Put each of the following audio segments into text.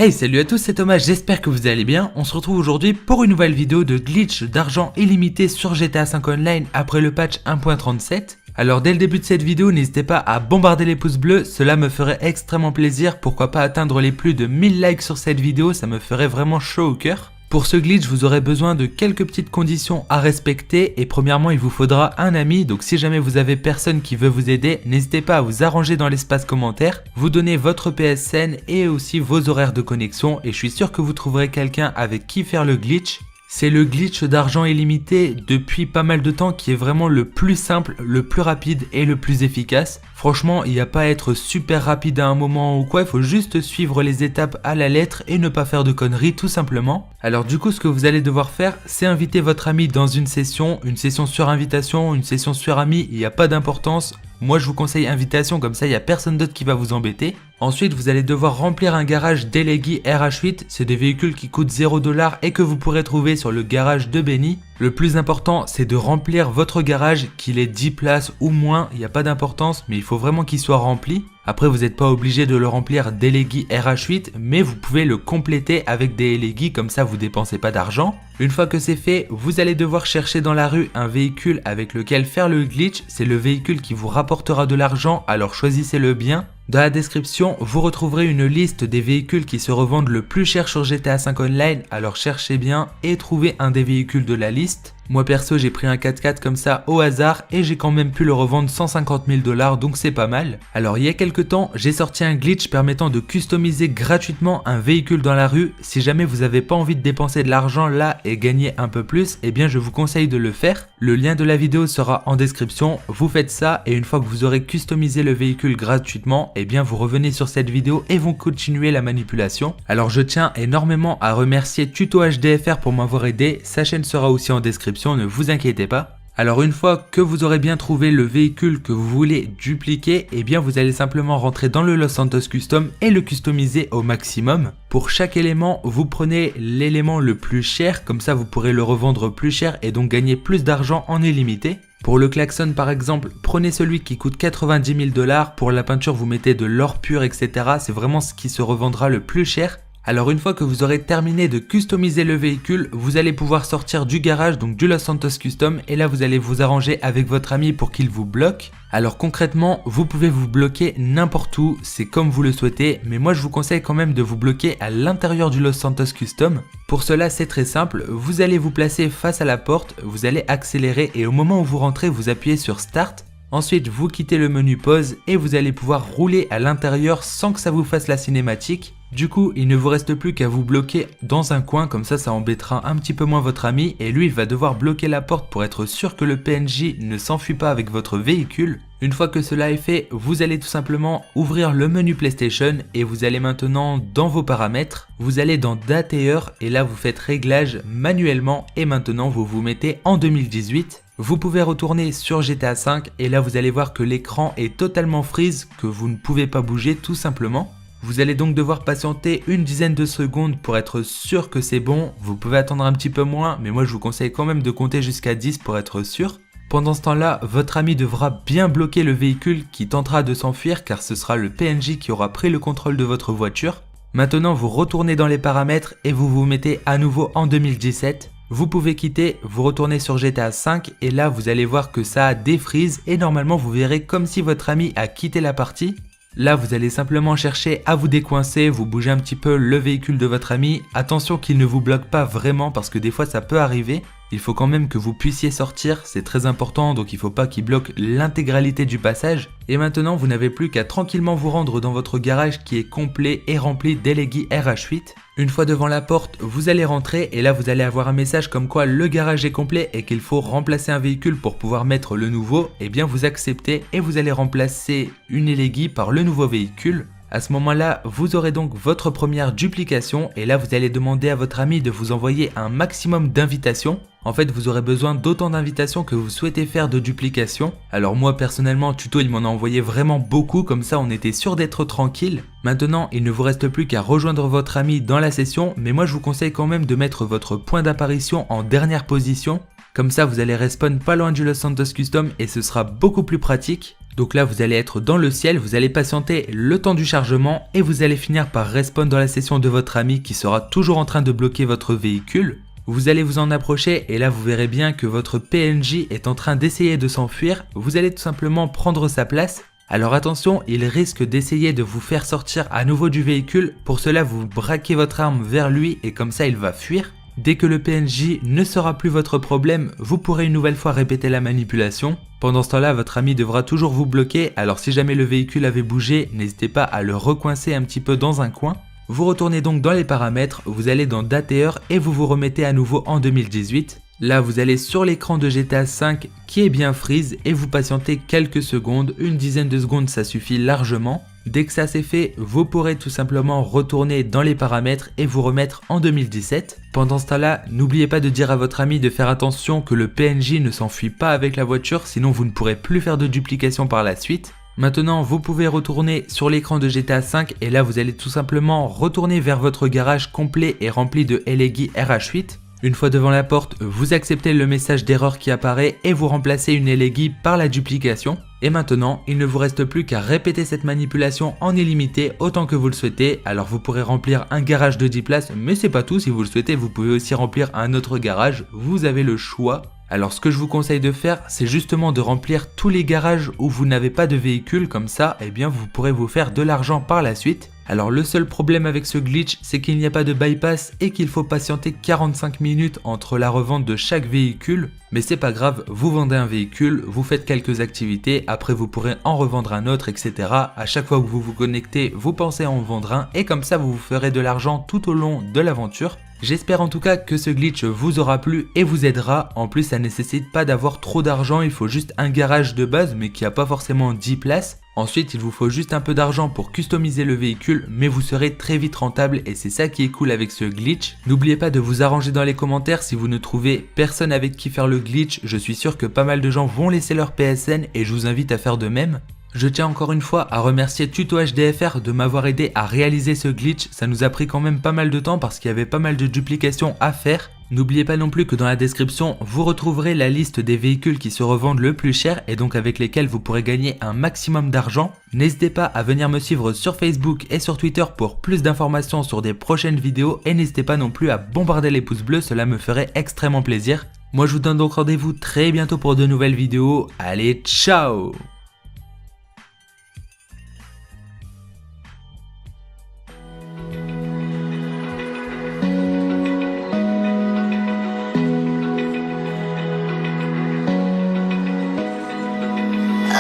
Hey, salut à tous, c'est Thomas, j'espère que vous allez bien. On se retrouve aujourd'hui pour une nouvelle vidéo de glitch d'argent illimité sur GTA V Online après le patch 1.37. Alors dès le début de cette vidéo, n'hésitez pas à bombarder les pouces bleus, cela me ferait extrêmement plaisir. Pourquoi pas atteindre les plus de 1000 likes sur cette vidéo, ça me ferait vraiment chaud au cœur. Pour ce glitch, vous aurez besoin de quelques petites conditions à respecter et premièrement, il vous faudra un ami. Donc si jamais vous avez personne qui veut vous aider, n'hésitez pas à vous arranger dans l'espace commentaire, vous donner votre PSN et aussi vos horaires de connexion et je suis sûr que vous trouverez quelqu'un avec qui faire le glitch. C'est le glitch d'argent illimité depuis pas mal de temps qui est vraiment le plus simple, le plus rapide et le plus efficace. Franchement, il n'y a pas à être super rapide à un moment ou quoi, il faut juste suivre les étapes à la lettre et ne pas faire de conneries tout simplement. Alors du coup, ce que vous allez devoir faire, c'est inviter votre ami dans une session sur invitation, une session sur ami, il n'y a pas d'importance. Moi je vous conseille invitation, comme ça il n'y a personne d'autre qui va vous embêter. Ensuite vous allez devoir remplir un garage Delegui RH8, c'est des véhicules qui coûtent 0$ et que vous pourrez trouver sur le garage de Benny. Le plus important c'est de remplir votre garage, qu'il ait 10 places ou moins, il n'y a pas d'importance mais il faut vraiment qu'il soit rempli. Après vous n'êtes pas obligé de le remplir Delegui RH8 mais vous pouvez le compléter avec des Delegui, comme ça vous dépensez pas d'argent. Une fois que c'est fait, vous allez devoir chercher dans la rue un véhicule avec lequel faire le glitch, c'est le véhicule qui vous rapportera de l'argent, alors choisissez-le bien. Dans la description, vous retrouverez une liste des véhicules qui se revendent le plus cher sur GTA V Online, alors cherchez bien et trouvez un des véhicules de la liste. Moi perso j'ai pris un 4x4 comme ça au hasard et j'ai quand même pu le revendre 150 000$, donc c'est pas mal. Alors il y a quelques temps j'ai sorti un glitch permettant de customiser gratuitement un véhicule dans la rue. Si jamais vous n'avez pas envie de dépenser de l'argent là et gagner un peu plus, eh bien je vous conseille de le faire. Le lien de la vidéo sera en description, vous faites ça et une fois que vous aurez customisé le véhicule gratuitement, eh bien vous revenez sur cette vidéo et vous continuez la manipulation. Alors je tiens énormément à remercier Tuto HDFR pour m'avoir aidé, sa chaîne sera aussi en description. Ne vous inquiétez pas. Alors une fois que vous aurez bien trouvé le véhicule que vous voulez dupliquer, eh bien vous allez simplement rentrer dans le Los Santos Custom et le customiser au maximum. Pour chaque élément, vous prenez l'élément le plus cher, comme ça vous pourrez le revendre plus cher et donc gagner plus d'argent en illimité. Pour le klaxon par exemple, prenez celui qui coûte 90 000$, pour la peinture vous mettez de l'or pur etc. C'est vraiment ce qui se revendra le plus cher. Alors une fois que vous aurez terminé de customiser le véhicule, vous allez pouvoir sortir du garage, donc du Los Santos Custom, et là vous allez vous arranger avec votre ami pour qu'il vous bloque. Alors concrètement, vous pouvez vous bloquer n'importe où, c'est comme vous le souhaitez, mais moi je vous conseille quand même de vous bloquer à l'intérieur du Los Santos Custom. Pour cela c'est très simple, vous allez vous placer face à la porte, vous allez accélérer et au moment où vous rentrez, vous appuyez sur Start. Ensuite, vous quittez le menu pause et vous allez pouvoir rouler à l'intérieur sans que ça vous fasse la cinématique. Du coup, il ne vous reste plus qu'à vous bloquer dans un coin, comme ça embêtera un petit peu moins votre ami et lui il va devoir bloquer la porte pour être sûr que le PNJ ne s'enfuit pas avec votre véhicule. Une fois que cela est fait, vous allez tout simplement ouvrir le menu PlayStation et vous allez maintenant dans vos paramètres, vous allez dans date et heure et là vous faites réglage manuellement et maintenant vous vous mettez en 2018. Vous pouvez retourner sur GTA V et là vous allez voir que l'écran est totalement freeze, que vous ne pouvez pas bouger tout simplement. Vous allez donc devoir patienter une dizaine de secondes pour être sûr que c'est bon. Vous pouvez attendre un petit peu moins, mais moi je vous conseille quand même de compter jusqu'à 10 pour être sûr. Pendant ce temps-là, votre ami devra bien bloquer le véhicule qui tentera de s'enfuir car ce sera le PNJ qui aura pris le contrôle de votre voiture. Maintenant vous retournez dans les paramètres et vous vous mettez à nouveau en 2017. Vous pouvez quitter, vous retournez sur GTA V et là vous allez voir que ça défreeze et normalement vous verrez comme si votre ami a quitté la partie. Là vous allez simplement chercher à vous décoincer, vous bougez un petit peu le véhicule de votre ami. Attention qu'il ne vous bloque pas vraiment parce que des fois ça peut arriver. Il faut quand même que vous puissiez sortir, c'est très important, donc il ne faut pas qu'il bloque l'intégralité du passage. Et maintenant vous n'avez plus qu'à tranquillement vous rendre dans votre garage qui est complet et rempli Delegui RH8. Une fois devant la porte, vous allez rentrer et là vous allez avoir un message comme quoi le garage est complet et qu'il faut remplacer un véhicule pour pouvoir mettre le nouveau. Et bien vous acceptez et vous allez remplacer une Delegui par le nouveau véhicule. À ce moment-là, vous aurez donc votre première duplication et là vous allez demander à votre ami de vous envoyer un maximum d'invitations. En fait, vous aurez besoin d'autant d'invitations que vous souhaitez faire de duplication. Alors moi personnellement, Tuto il m'en a envoyé vraiment beaucoup, comme ça on était sûr d'être tranquille. Maintenant, il ne vous reste plus qu'à rejoindre votre ami dans la session, mais moi je vous conseille quand même de mettre votre point d'apparition en dernière position. Comme ça, vous allez respawn pas loin du Los Santos Custom et ce sera beaucoup plus pratique. Donc là, vous allez être dans le ciel, vous allez patienter le temps du chargement et vous allez finir par respawn dans la session de votre ami qui sera toujours en train de bloquer votre véhicule. Vous allez vous en approcher et là vous verrez bien que votre PNJ est en train d'essayer de s'enfuir. Vous allez tout simplement prendre sa place. Alors attention, il risque d'essayer de vous faire sortir à nouveau du véhicule. Pour cela, vous braquez votre arme vers lui et comme ça il va fuir. Dès que le PNJ ne sera plus votre problème, vous pourrez une nouvelle fois répéter la manipulation. Pendant ce temps-là, votre ami devra toujours vous bloquer, alors si jamais le véhicule avait bougé, n'hésitez pas à le recoincer un petit peu dans un coin. Vous retournez donc dans les paramètres, vous allez dans date et heure et vous vous remettez à nouveau en 2018. Là, vous allez sur l'écran de GTA V qui est bien freeze et vous patientez quelques secondes, une dizaine de secondes ça suffit largement. Dès que ça c'est fait, vous pourrez tout simplement retourner dans les paramètres et vous remettre en 2017. Pendant ce temps-là, n'oubliez pas de dire à votre ami de faire attention que le PNJ ne s'enfuit pas avec la voiture, sinon vous ne pourrez plus faire de duplication par la suite. Maintenant, vous pouvez retourner sur l'écran de GTA V et là vous allez tout simplement retourner vers votre garage complet et rempli de LEGI RH8. Une fois devant la porte, vous acceptez le message d'erreur qui apparaît et vous remplacez une LEGI par la duplication. Et maintenant, il ne vous reste plus qu'à répéter cette manipulation en illimité autant que vous le souhaitez. Alors vous pourrez remplir un garage de 10 places, mais c'est pas tout, si vous le souhaitez, vous pouvez aussi remplir un autre garage, vous avez le choix. Alors ce que je vous conseille de faire, c'est justement de remplir tous les garages où vous n'avez pas de véhicule, comme ça, eh bien vous pourrez vous faire de l'argent par la suite. Alors le seul problème avec ce glitch, c'est qu'il n'y a pas de bypass et qu'il faut patienter 45 minutes entre la revente de chaque véhicule. Mais c'est pas grave, vous vendez un véhicule, vous faites quelques activités, après vous pourrez en revendre un autre, etc. À chaque fois que vous vous connectez, vous pensez à en vendre un et comme ça vous vous ferez de l'argent tout au long de l'aventure. J'espère en tout cas que ce glitch vous aura plu et vous aidera. En plus, ça nécessite pas d'avoir trop d'argent, il faut juste un garage de base mais qui a pas forcément 10 places. Ensuite, il vous faut juste un peu d'argent pour customiser le véhicule, mais vous serez très vite rentable et c'est ça qui est cool avec ce glitch. N'oubliez pas de vous arranger dans les commentaires si vous ne trouvez personne avec qui faire le glitch. Je suis sûr que pas mal de gens vont laisser leur PSN et je vous invite à faire de même. Je tiens encore une fois à remercier TutoHDFR de m'avoir aidé à réaliser ce glitch, ça nous a pris quand même pas mal de temps parce qu'il y avait pas mal de duplications à faire. N'oubliez pas non plus que dans la description, vous retrouverez la liste des véhicules qui se revendent le plus cher et donc avec lesquels vous pourrez gagner un maximum d'argent. N'hésitez pas à venir me suivre sur Facebook et sur Twitter pour plus d'informations sur des prochaines vidéos et n'hésitez pas non plus à bombarder les pouces bleus, cela me ferait extrêmement plaisir. Moi je vous donne donc rendez-vous très bientôt pour de nouvelles vidéos, allez ciao!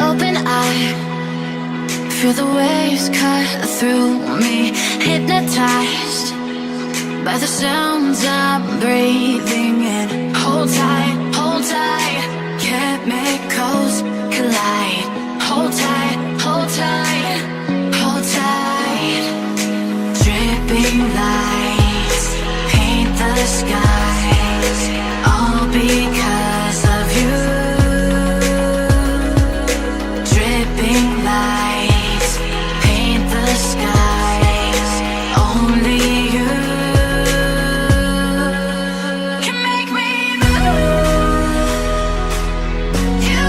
Open eye, feel the waves cut through me, hypnotized by the sounds I'm breathing in. Hold tight, chemicals collide. Hold tight, hold tight, hold tight. Dripping lights paint the skies, all because of you. Lights paint the skies, only you can make me move. You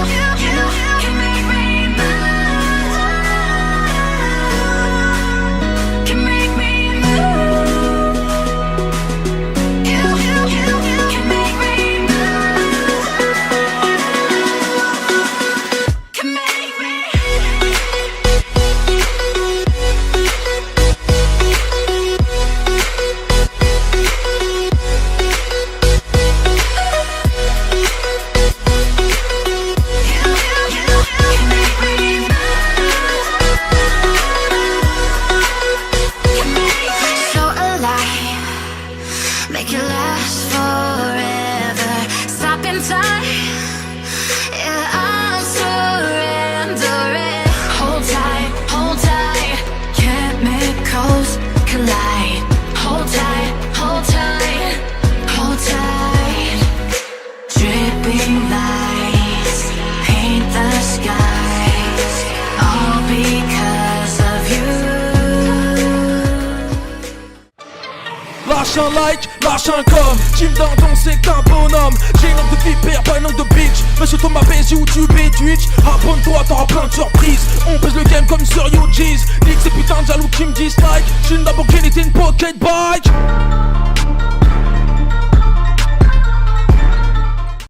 Lâche un like, lâche un com. Jim Dindon c'est qu'un bonhomme. J'ai une langue de vipère, pas une langue de bitch. Monsieur Thomas Baise, YouTube et Twitch. Abonne-toi, t'auras plein de surprises. On pèse le game comme sur UG's. Nick ces putains de jaloux qui me dislike. J'ai une Lamborghini, t'es une pocket bike.